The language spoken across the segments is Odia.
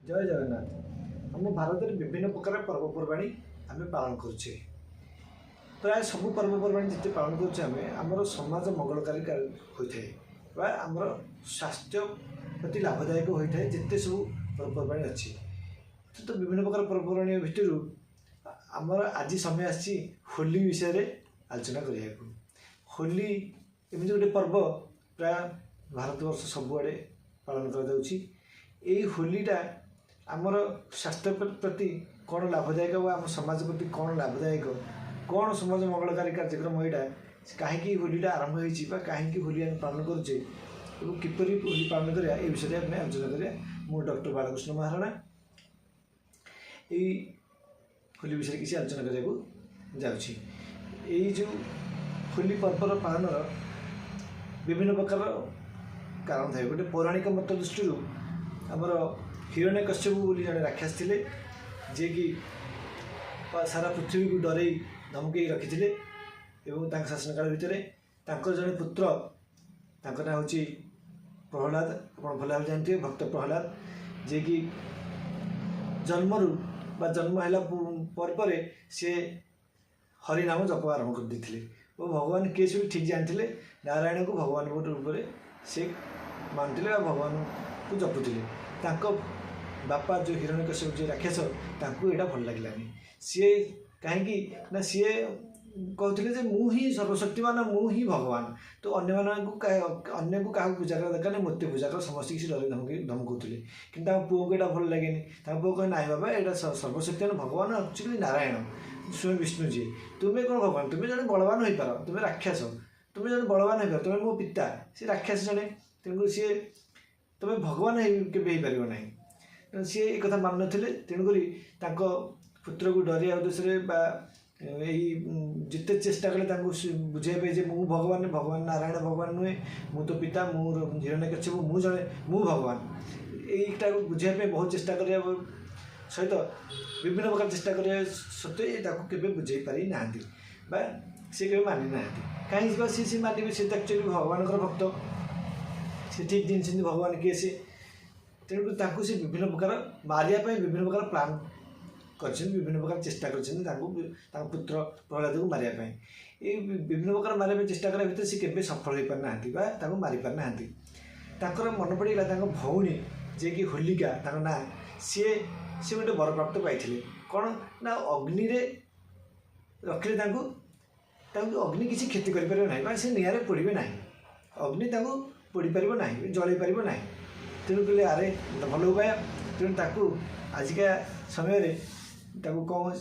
जय जगन्नाथ। आम भारत में विभिन्न प्रकार पर्वपर्वाणी आम पालन करुचे। प्राय सब पर्वपर्वाणी जिते पालन करुचे आमर समाज मंगलकारी होता है आमर स्वास्थ्य प्रति लाभदायक होता है जिते सब पर्वपर्वाणी अच्छी। तो विभिन्न प्रकार पर्वपर्वाणी भितर आमर आज समय आसी होली विषय आलोचना करने। होली एमती गोटे पर्व प्राय भारतवर्ष सबुआड़े पालन कर होलीटा आमर स्वास्थ्य प्रति कौन लाभदायक आम समाज प्रति कौन लाभदायक कौन समाज मंगलकारी कार्यक्रम यहाँ कहीं होलीटा आरंभ हो कहीं होली आम पालन करुचे किपरि होली पालन करा ये विषय आम आलोचना करा। मु डॉक्टर बालकृष्ण महाराणा यही होली विषय किसी आलोचना करने जाऊँगी। जो होली पर्वर पालन विभिन्न प्रकार कारण थाए। गोटे पौराणिक मत दृष्टि आमर हिरण्यकश्यप बोली जड़े राक्षस थे जे कि सारा पृथ्वी को डरई धमकई रखी एवं शासन काल भितर जड़े पुत्र ना हूँ प्रहलाद। आप भल भाव जानते भक्त प्रहलाद जे कि जन्मरू जन्म है पर सी हरिनाम जप आरंभ कर देते और भगवान किए सब ठीक जानते नारायण को भगवान रूप से मानते भगवान को जपुले। बापा जो हिरण्यकश्यप जो राक्षस यहाँ भल लगे सी कहीं सी कहते जे मु ही सर्वशक्तिमान मु ही भगवान। तो अन्य को क्या पूजा कर दरकार नहीं मत पूजा कर समस्त किसी डर धमकाउले कि पुओ को यहाँ भल लगे पुओ कहे ना बाबा यहाँ सर्वशक्तिमान भगवान एक्चुअली नारायण स्वयं विष्णु जी तुम्हें कौन भगवान तुम्हें जड़े बलवान हो पार तुम्हें राक्षस तुम्हें जड़े बलवान हो पार तुम्हें मो पिता सी राक्षस जड़े तेणुक सी तुम्हें भगवान के पार ना सी एक कथा मान नी तेणुक पुत्र को डरिया उद्देश्य यही जिते चेष्टा कले बुझाइबे जे मु भगवान भगवान नारायण भगवान नुहे मु तो पिता मु हिरण्यकश्यप मु जड़े मु भगवान यहीटा को बुझाइबे बहुत चेष्टा करिया सहित विभिन्न प्रकार चेष्टा करिया सत्वे केबे बुझाई पारि नांती बा से केबे मानि नांती कहीं सी मानिबे से एक्चुअली भगवान भक्त से ठीक जिन भगवान किए से तेणुक से विभिन्न प्रकार मारिया विभिन्न प्रकार प्लान कर विभिन्न प्रकार चेष्टा कर पुत्र प्रहलाद को मारिया ये विभिन्न प्रकार मारे चेष्टा करा भितर सी केबे सफल हो पार ना मारी पार ना मन पड़ा भौणी जे कि होलिका ना सी गोटे वर प्राप्त पाई कौन ना अग्नि रखिले अग्नि किसी क्षति कर से निआरे पोड़े ना अग्नि पोड़ी पार ना जल पार ना तेणु कहले आरे भल उपाय तेणु आजिका समय कौन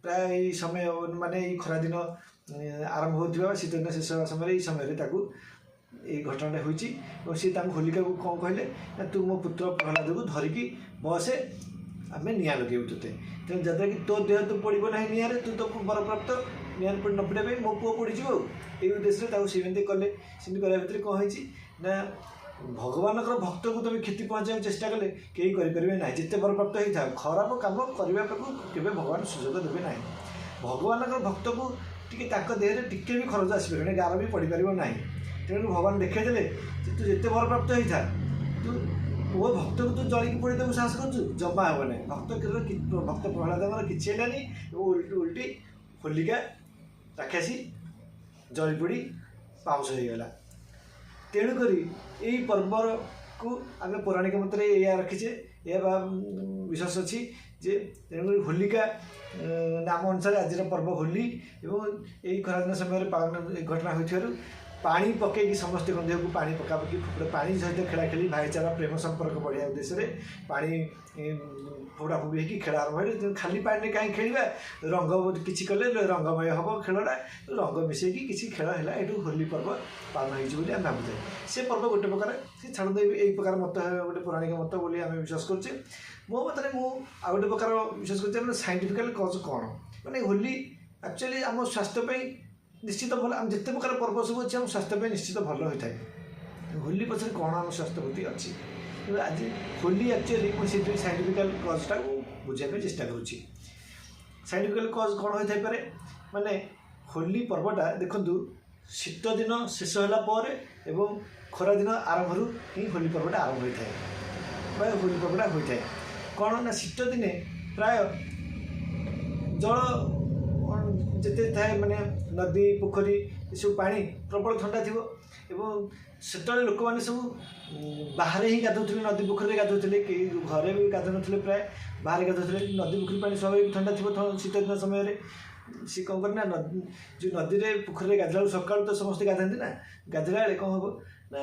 प्राय समय माने खरा दिन आरंभ होता शीत दिन शेष समय समय ये घटना हो सी होलिका को कौन कहले ना तू मो पुत्र प्रहलाद को धरिकी बसे आम निआ लगे तुते तेणु जद्वारा कि तो देह तो पड़ो ना निआरे तू तो वर प्राप्त निआर न पड़ा मो पुओ पड़ज ये उद्देश्य सेमती कले सेमती करा भितर कौन होती ना भगवान भक्त को तुम क्षति पहुँचा चेष्टा कले कहीं करें ना जिते वर प्राप्त होता है खराब कम करने को भगवान सुजोग देवे ना। भगवान भक्त को टी देह टी भी खरच आसपार गार भी पड़ पार ना तेणु भगवान देखा तू जिते वर प्राप्त होता तू वो भक्त को तू जलिकी पोड़ी देव साहस कर जमा हे ना भक्त प्रहलाद किसी है उल्टी होलिका राक्षसी जली पोड़ी पाउस होगला। तेणुक यही पर्वर को आम पौराणिक मत रखीचे या विश्वास अच्छी जे तेणुक होलिका नाम अनुसार आज पर्व होली एवं यही खरादिन समय पालन घटना हो पानी पकईकि समस्त देह को पानी पकापकी पानी सहित खेला खेली भाईचारा प्रेम संपर्क बढ़िया उद्देश्य पानी फोड़ा फोड़ी होगी खेल आरंभ हो खाली पानी कहीं खेल रंग किसी कले रंगमय हम खेलटा रंग मिसेकी किसी खेल है ये होली पर्व पालन होती आम भावुए से पर्व गोटे प्रकार से छाड़ यही प्रकार मत गोटे पौराणिक मत बोली आम विश्वास करुचे। मो मत गोटे प्रकार विश्वास कर साइंटिफिकल कज कौन माने होली एक्चुअली आम स्वास्थ्य निश्चित भल आम जिते प्रकार पर्व सब अच्छे आम स्वास्थ्य निश्चित भल होता है। होली पछे कौन आम स्वास्थ्य प्रति अच्छी आज होली एक्चुअली मुझे साइंटिफिकल कजटा बुझाई चेष्टा करुँची। साइंटिफिकल कज कौन होता है माने होली पर्वटा देखु शीत दिन शेष होगापर एवं खरा दिन आरंभ ही होली पर्वटा आरंभ होता है होली पर्वटा होता है। କ'ଣ ନା ଶୀତ ଦିନେ ପ୍ରାୟ ଜଳ ଯେତେ ଥାଏ ମାନେ ନଦୀ ପୋଖରୀ ଏସବୁ ପାଣି ପ୍ରବଳ ଥଣ୍ଡା ଥିବ ଏବଂ ସେତେବେଳେ ଲୋକମାନେ ସବୁ ବାହାରେ ହିଁ ଗାଧୋଉଥିଲେ, ନଦୀ ପୋଖରୀରେ ଗାଧୋଉଥିଲେ, କେହି ଘରେ ବି ଗାଧୋଉନଥିଲେ, ପ୍ରାୟ ବାହାରେ ଗାଧୋଉଥିଲେ। ନଦୀ ପୋଖରୀ ପାଣି ସ୍ୱାଭାବିକ ଥଣ୍ଡା ଥିବ ଶୀତ ଦିନ ସମୟରେ। ସେ କ'ଣ କରେ ନା ଯେଉଁ ନଦୀରେ ପୋଖରୀରେ ଗାଧୋଇଲା ବେଳକୁ ସକାଳୁ ତ ସମସ୍ତେ ଗାଧାନ୍ତି ନା, ଗାଧୋଇଲା ବେଳେ କ'ଣ ହେବ ନା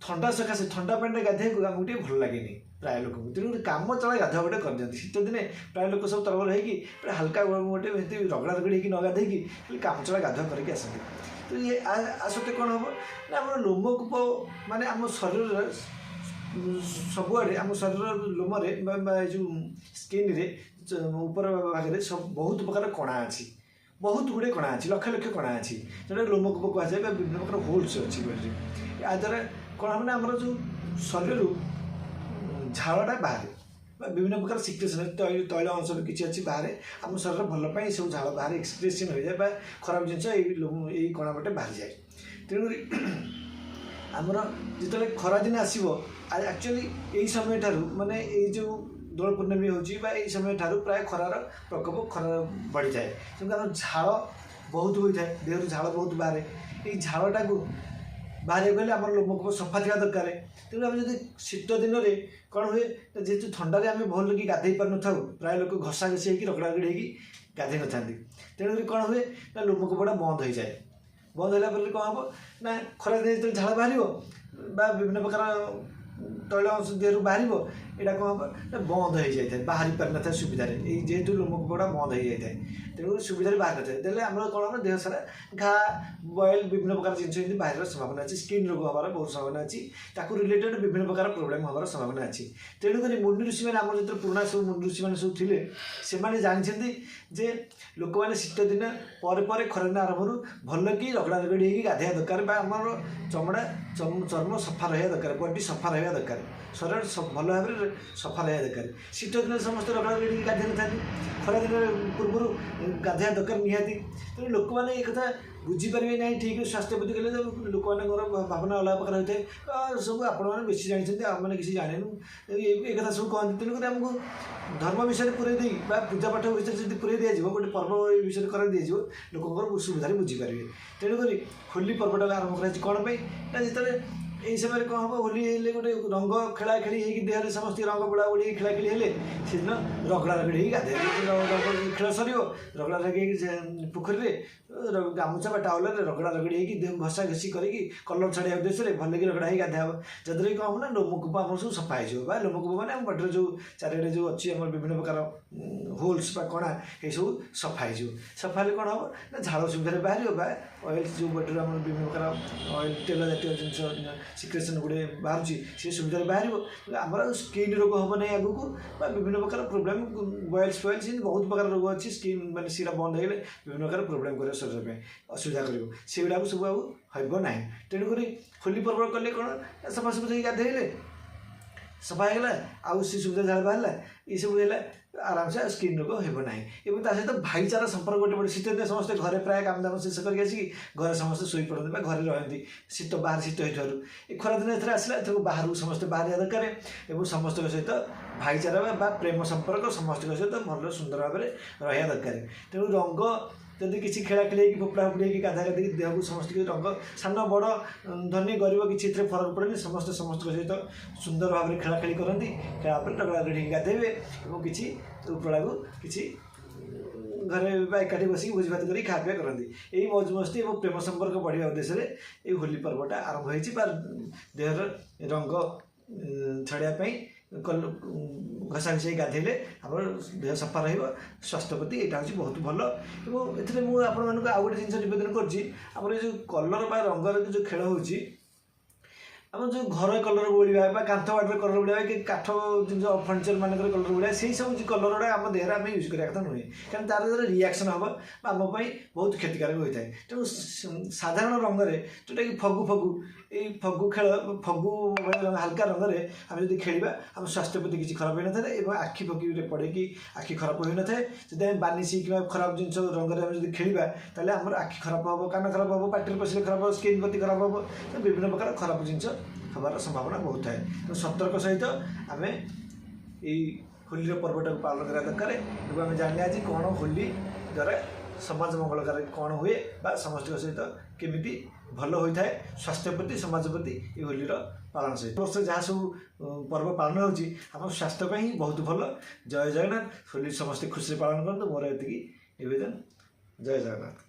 ଥଣ୍ଡା ସକାଶେ ଥଣ୍ଡା ପାଣିରେ ଗାଧୋଇବାକୁ ଆମକୁ ଟିକେ ଭଲ ଲାଗେନି ପ୍ରାୟ ଲୋକଙ୍କୁ, ତେଣୁ ଗୋଟେ କାମ ଚଳା ଗାଧୁଆ ଗୋଟେ କରିଦିଅନ୍ତି। ଶୀତ ଦିନେ ପ୍ରାୟ ଲୋକ ସବୁ ତରବର ହେଇକି ଗୋଟେ ହାଲକା ଗୋଟେ ଏମିତି ରଗଡ଼ା ରଗଡ଼ି ହେଇକି ନ ଗାଧୋଇକି ଖାଲି କାମ ଚଳା ଗାଧୁଆ କରିକି ଆସନ୍ତି। ତ ଇଏ ଆସତେ କ'ଣ ହେବ ନା ଆମର ଲୋମକୂପ ମାନେ ଆମ ଶରୀରର ସବୁଆଡ଼େ ଆମ ଶରୀର ଲୋମରେ ବା ଏ ଯେଉଁ ସ୍କିନ୍ରେ ଉପର ଭାଗରେ ସବୁ ବହୁତ ପ୍ରକାର କଣା ଅଛି, ବହୁତ ଗୁଡ଼ିଏ କଣା ଅଛି, ଲକ୍ଷ ଲକ୍ଷ କଣା ଅଛି, ଯେଉଁଟା ଲୋମକୂପ କୁହାଯାଏ ବା ବିଭିନ୍ନ ପ୍ରକାର ହୋଲ୍ସ ଅଛି ବଡ଼ିରେ। ୟା ଦ୍ୱାରା କ'ଣ ହେବ ନା ଆମର ଯେଉଁ ଶରୀରରୁ ଝାଳଟା ବାହାରେ ବା ବିଭିନ୍ନ ପ୍ରକାର ସିକ୍ରେସନ୍ ତୈଳ ଅଂଶ କିଛି ଅଛି ବାହାରେ, ଆମ ଶରୀର ଭଲ ପାଇଁ ଏସବୁ ଝାଳ ବାହାରେ ଏକ୍ସକ୍ରିଏସନ୍ ହୋଇଯାଏ ବା ଖରାପ ଜିନିଷ ଏଇ କଣା ବାଟେ ବାହାରିଯାଏ। ତେଣୁକରି ଆମର ଯେତେବେଳେ ଖରାଦିନ ଆସିବ ଆକ୍ଚୁଆଲି ଏଇ ସମୟଠାରୁ ମାନେ ଏଇ ଯେଉଁ ଦୋଳ ପୂର୍ଣ୍ଣମୀ ହେଉଛି ବା ଏଇ ସମୟ ଠାରୁ ପ୍ରାୟ ଖରାର ପ୍ରକୋପ ବଢ଼ିଥାଏ, ତେଣୁ ଆମର ଝାଳ ବହୁତ ହୋଇଥାଏ, ଦେହରୁ ଝାଳ ବହୁତ ବାହାରେ। ଏଇ ଝାଳଟାକୁ ବାହାରିବାକୁ ହେଲେ ଆମର ଲୋମକୂପ ସଫା ଥିବା ଦରକାର। ତେଣୁ ଆମେ ଯଦି ଶୀତ ଦିନରେ କ'ଣ ହୁଏ, ଯେହେତୁ ଥଣ୍ଡାରେ ଆମେ ଭଲକି ଗାଧୋଇ ପାରିନଥାଉ, ପ୍ରାୟ ଲୋକ ଘଷା ଘଷି ହେଇକି ରଗଡ଼ା ରଗଡ଼ି ହେଇକି ଗାଧୋଇ ନଥାନ୍ତି, ତେଣୁକରି କ'ଣ ହୁଏ ନା ଲୋମକୂପଟା ବନ୍ଦ ହୋଇଯାଏ। ବନ୍ଦ ହେଲା ପରେ କ'ଣ ହେବ ନା ଖରାଦିନେ ଯେତେବେଳେ ଝାଳ ବାହାରିବ ବା ବିଭିନ୍ନ ପ୍ରକାର ତୈଳ ଅଂଶ ଦେହରୁ ବାହାରିବ, ଏଇଟା କ'ଣ ହେବ ନା ବନ୍ଦ ହୋଇଯାଇଥାଏ, ବାହାରି ପାରିନଥାଏ ସୁବିଧାରେ। ଏଇ ଯେହେତୁ ଲୋମକୂପଟା ବନ୍ଦ ହୋଇଯାଇଥାଏ, ତେଣୁକରି ସୁବିଧାରେ ବାହାରି ନଥାଏ, ଦେଲେ ଆମର କ'ଣ ହେବ ଦେହ ସାରା ଘା ବଏଲ ବିଭିନ୍ନ ପ୍ରକାର ଜିନିଷ ଏମିତି ବାହାରିବାର ସମ୍ଭାବନା ଅଛି, ସ୍କିନ୍ ରୋଗ ହେବାର ବହୁତ ସମ୍ଭାବନା ଅଛି, ତାକୁ ରିଲେଟେଡ୍ ବିଭିନ୍ନ ପ୍ରକାର ପ୍ରୋବ୍ଲେମ୍ ହେବାର ସମ୍ଭାବନା ଅଛି। ତେଣୁକରି ମୁନି ଋଷିମାନେ ଆମର ଯେତେବେଳେ ପୁରୁଣା ସବୁ ମୁନି ଋଷିମାନେ ସବୁ ଥିଲେ, ସେମାନେ ଜାଣିଛନ୍ତି ଯେ ଲୋକମାନେ ଶୀତ ଦିନ ପରେ ପରେ ଖରାଦିନ ଆରମ୍ଭରୁ ଭଲକି ରଗଡ଼ା ରଗଡ଼ି ହେଇକି ଗାଧୋଇବା ଦରକାର ବା ଆମର ଚର୍ମ ସଫା ରହିବା ଦରକାର, ବଡି ସଫା ରହିବା ଦରକାର, ଶରୀର ଭଲ ଭାବରେ ସଫା ରହିବା ଦରକାର। ଶୀତ ଦିନରେ ସମସ୍ତେ ରଗଡ଼ା ରଗଡ଼ି ହେଇକି ଗାଧୋଇ ନଥାନ୍ତି, ଖରାଦିନ ପୂର୍ବରୁ ଗାଧୋଇବା ଦରକାର ନିହାତି। ତେଣୁ ଲୋକମାନେ ଏ କଥା ବୁଝିପାରିବେ ନାହିଁ ଠିକ୍ ସ୍ୱାସ୍ଥ୍ୟ ପ୍ରତି କଲେ ଲୋକମାନଙ୍କର ଭାବନା ଅଲଗା ପ୍ରକାର ହୋଇଥାଏ, ସବୁ ଆପଣମାନେ ବେଶୀ ଜାଣିଛନ୍ତି ଆମମାନେ କିଛି ଜାଣିନୁ ଏ କଥା ସବୁ କହନ୍ତି। ତେଣୁକରି ଆମକୁ ଧର୍ମ ବିଷୟରେ ପୁରେଇ ଦେଇ ବା ପୂଜାପାଠ ବିଷୟରେ ଯଦି ପୁରେଇ ଦିଆଯିବ, ଗୋଟେ ପର୍ବ ଏ ବିଷୟରେ କରାଇ ଦିଆଯିବ, ଲୋକଙ୍କର ସୁବିଧାରେ ବୁଝିପାରିବେ। ତେଣୁକରି ହୋଲି ପର୍ବଟାକୁ ଆରମ୍ଭ କରାଯାଇଛି କ'ଣ ପାଇଁ ନା ଯେତେବେଳେ এই ସମୟରେ କ'ଣ ହେବ ହୋଲି ହେଲେ ଗୋଟେ ରଙ୍ଗ ଖେଳାଖେଳି ହେଇକି ଦେହରେ ସମସ୍ତେ ରଙ୍ଗ ବୋଳାବୋଳି ହେଇକି ଖେଳାଖେଳି ହେଲେ ସେଦିନ ରଗଡ଼ା ରଗଡ଼ି ହେଇକି ଗାଧୋଇବେ, ରଙ୍ଗ ଖେଳ ସରିବ ରଗଡ଼ା ରଗଡ଼ି ହେଇକି ପୋଖରୀରେ ଗାମୁଛା ବା ଟାୱେଲରେ ରଗଡ଼ା ରଗଡ଼ି ହେଇକି ଦେହ ଘଷା ଘଷି କରିକି କଲର୍ ଛାଡ଼ିବା ଉଦ୍ଦେଶ୍ୟରେ ଭଲକି ରଗଡ଼ା ହେଇକି ଗାଧୋଇବା ହେବ। ଯାଦ୍ୱାରା କି କ'ଣ ହେବ ନା ଲୋମକୂପ ଆମର ସବୁ ସଫା ହେଇଯିବ ବା ଲୋମକୂପ ମାନେ ଆମ ବଡ଼ିରେ ଯେଉଁ ଚାରିଆଡ଼େ ଯେଉଁ ଅଛି ଆମର ବିଭିନ୍ନ ପ୍ରକାର ହୋଲ୍ସ ବା କଣା ଏସବୁ ସଫା ହେଇଯିବ। ସଫା ହେଲେ କ'ଣ ହେବ ନା ଝାଳ ସୁବିଧାରେ ବାହାରିବ ବା ଅଏଲ୍ ଯେଉଁ ବଡ଼ିରେ ଆମର ବିଭିନ୍ନ ପ୍ରକାର ଅଏଲ୍ ତେଲ ଜାତୀୟ ଜିନିଷ ସିକ୍ରେସନ୍ ଗୁଡ଼ିଏ ବାହାରୁଛି ସେ ସୁବିଧାରେ ବାହାରିବ, ଆମର ଆଉ ସ୍କିନ୍ ରୋଗ ହେବ ନାହିଁ ଆଗକୁ ବା ବିଭିନ୍ନ ପ୍ରକାର ପ୍ରୋବ୍ଲେମ୍ ବଏଲ୍ସ ଫଏଲ୍ସ ଏମିତି ବହୁତ ପ୍ରକାର ରୋଗ ଅଛି, ସ୍କିନ୍ ମାନେ ସେଇଟା ବନ୍ଦ ହେଇଗଲେ ବିଭିନ୍ନ ପ୍ରକାର ପ୍ରୋବ୍ଲେମ୍ କରିବ ଶରୀର ପାଇଁ ଅସୁବିଧା କରିବ, ସେଗୁଡ଼ାକୁ ସବୁ ଆଉ ହେବ ନାହିଁ। ତେଣୁକରି ହୋଲି ପର୍ବ କଲେ କ'ଣ ସଫାସୁଫି ହେଇକି ଗାଧୋଇଲେ ସଫା ହେଇଗଲା, ଆଉ ସେ ସୁବିଧା ଝାଳ ବାହାରିଲା, ଏସବୁ ହେଲା ଆରାମସେ ଆଉ ସ୍କିନ୍ ରୋଗ ହେବ ନାହିଁ। ଏବଂ ତା ସହିତ ଭାଇଚାରା ସମ୍ପର୍କ ଗୋଟେ ବଢ଼େ। ଶୀତ ଦିନେ ସମସ୍ତେ ଘରେ ପ୍ରାୟ କାମଦାମ ଶେଷ କରିକି ଆସିକି ଘରେ ସମସ୍ତେ ଶୋଇପଡ଼ନ୍ତି ବା ଘରେ ରହନ୍ତି ବାହାରେ ଶୀତ ହେଇଥିବାରୁ। ଏ ଖରାଦିନ ଏଥର ଆସିଲା, ଏଥରକୁ ବାହାରକୁ ସମସ୍ତେ ବାହାରିବା ଦରକାର ଏବଂ ସମସ୍ତଙ୍କ ସହିତ ଭାଇଚାରା ବା ପ୍ରେମ ସମ୍ପର୍କ ସମସ୍ତଙ୍କ ସହିତ ଭଲ ସୁନ୍ଦର ଭାବରେ ରହିବା ଦରକାର। ତେଣୁ ରଙ୍ଗ ଯଦି କିଛି ଖେଳାଖେଳି ହେଇକି ଫୋପଡ଼ା ଫୋପଡ଼ି ହେଇକି ଗାଧା ଗାଧିକି ଦେହକୁ ସମସ୍ତଙ୍କୁ ରଙ୍ଗ ସାନ ବଡ଼ ଧନୀ ଗରିବ କିଛି ଏଥିରେ ଫରକ ପଡ଼େନି, ସମସ୍ତେ ସମସ୍ତଙ୍କ ସହିତ ସୁନ୍ଦର ଭାବରେ ଖେଳାଖେଳି କରନ୍ତି, ଖେଳା ପରେ ରଗଡ଼ା ରଗଡ଼ି ହେଇକି ଗାଧୋଇବେ ଏବଂ କିଛି ଉପରଳାକୁ କିଛି ଘରେ ବା ଏକାଠି ବସିକି ଭୋଜିଭାତ କରି ଖାଆ ପିଆ କରନ୍ତି। ଏଇ ମୌଜ ମସ୍ତି ଏବଂ ପ୍ରେମ ସମ୍ପର୍କ ବଢ଼ିବା ଉଦ୍ଦେଶ୍ୟରେ ଏଇ ହୋଲି ପର୍ବଟା ଆରମ୍ଭ ହେଇଛି ବା ଦେହର ରଙ୍ଗ ଛାଡ଼ିବା ପାଇଁ ଘଷା ଘଷି ଗାଧୋଇଲେ ଆମର ଦେହ ସଫା ରହିବ, ସ୍ୱାସ୍ଥ୍ୟ ପ୍ରତି ଏଇଟା ହେଉଛି ବହୁତ ଭଲ। ଏବଂ ଏଥିରେ ମୁଁ ଆପଣମାନଙ୍କୁ ଆଉ ଗୋଟେ ଜିନିଷ ନିବେଦନ କରୁଛି, ଆମର ଏ ଯେଉଁ କଲର୍ ବା ରଙ୍ଗର ଯେଉଁ ଖେଳ ହେଉଛି, ଆମର ଯେଉଁ ଘର କଲର୍ ବୋଳିବା ବା କାନ୍ଥ ବାଟରେ କଲର୍ ବୋଳିବା କି କାଠ ଜିନିଷ ଫର୍ଣ୍ଣିଚର୍ ମାନଙ୍କର କଲର୍ ବୋଳିବା, ସେଇ ସବୁ କଲର୍ ଗୁଡ଼ା ଆମ ଦେହରେ ଆମେ ୟୁଜ୍ କରିବା କଥା ନୁହେଁ, କାରଣ ତା'ର ଦ୍ୱାରା ରିଆକ୍ସନ୍ ହେବ ବା ଆମ ପାଇଁ ବହୁତ କ୍ଷତିକାରକ ହୋଇଥାଏ। ତେଣୁ ସାଧାରଣ ରଙ୍ଗରେ ଯେଉଁଟାକି ଫଗୁ ଏଇ ଫଗୁ ଖେଳ ଫଗୁ ହାଲକା ରଙ୍ଗରେ ଆମେ ଯଦି ଖେଳିବା ଆମ ସ୍ୱାସ୍ଥ୍ୟ ପ୍ରତି କିଛି ଖରାପ ହୋଇନଥାଏ ଏବଂ ଆଖି ଫକିରେ ପଡ଼େକି ଆଖି ଖରାପ ହୋଇନଥାଏ। ଯଦି ଆମେ ବାନିସି କିମ୍ବା ଖରାପ ଜିନିଷ ରଙ୍ଗରେ ଆମେ ଯଦି ଖେଳିବା ତାହେଲେ ଆମର ଆଖି ଖରାପ ହେବ, କାନ ଖରାପ ହେବ, ପାଟିରେ ପଶିଲେ ଖରାପ ହେବ, ସ୍କିନ୍ ପ୍ରତି ଖରାପ ହେବ, ବିଭିନ୍ନ ପ୍ରକାର ଖରାପ ଜିନିଷ ହେବାର ସମ୍ଭାବନା ବହୁତ ଥାଏ। ତେଣୁ ସତର୍କ ସହିତ ଆମେ ଏଇ होली पर्वटा को पालन करा दरकार एवं आम जाने आज कौन होली द्वारा समाज मंगलकारी कौन हुए बा समस्त सहित केमी भल होता है स्वास्थ्य प्रति समाज प्रति ये होलीर पालन सहित वर्ष जहाँ सब पर्व पालन हो स्वास्थ्य ही बहुत भल। जय जगन्नाथ। होली समस्ते खुशी पालन करूँ मोर ये निवेदन। जय जगन्नाथ।